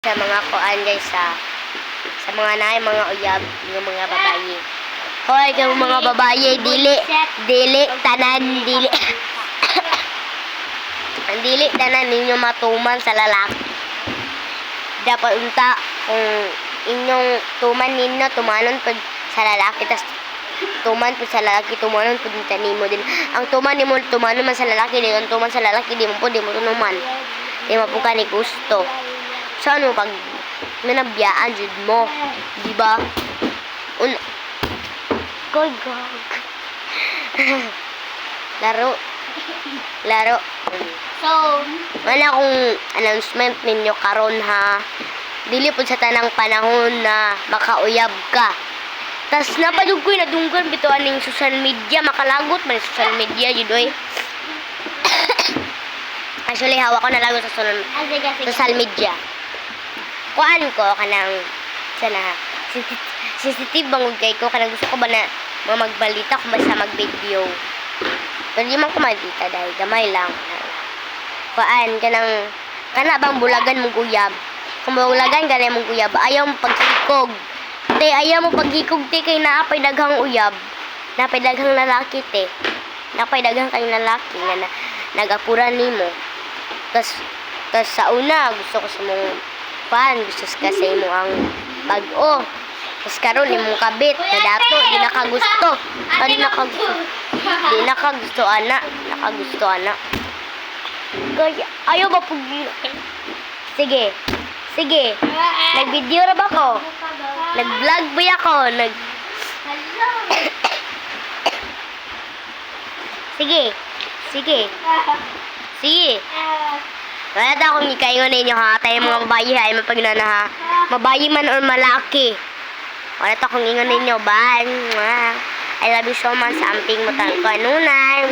Sa mga kuan guys sa mga naay mga uyab ng mga babaye. Hoy kayo mga babaye, dili tanan dili. Ang dili tanan ninyo matuman sa lalaki. Dapat unta kung inyong tuman ninyo tumanon pud sa lalaki tas tuman pud sa lalaki tumanon pud nimo din. Ang tuman nimo tumanon man sa lalaki din, ang tuman sa lalaki di mo tunuman. Di mo pud kani gusto. Saan mo pag nanabiyaan jud mo, di ba? Gog. Laro. So, Wala akong announcement ninyo karon ha. Dili pud sa tanang panahon na makauyab ka. Tas napadug ko'y nadunggan bito aning social media, makalagot man social media jud oy. Actually hawa ko na lagot sa social media. Kuan ko kanang sana sensitive bangod kay ko kanang gusto ko ba na magbalita kung basta mag-video. Pero di man ko malita dahil gamay lang. Kuan kanang kana bang bulagan mong uyab. Kung bulagan ganay mong uyab, ayaw mo pagkikog. Te ayaw mo pagkikog te kay naapay daghang uyab. Naapay daghang lalaki te. Naapay daghang kay lalaki nga nagapuran nimo. Tas sa una gusto ko sa mong gusto ka sa imo ang bag-o. Tapos karon imong kabit na dato di nakagusto. Di nakagusto ana. Kaya ayaw ba pugi? Sige. Nag-video ra ba ko? Nag-vlog ba ako? Sige. Wala ta akong ikaingon ninyo ha. Tayo mga babae ha. Ay mapagnana ha. Mabayi man or malaki. Wala ta akong ingon ninyo. Bye. I love you so much. Samping mo tayo kanunay.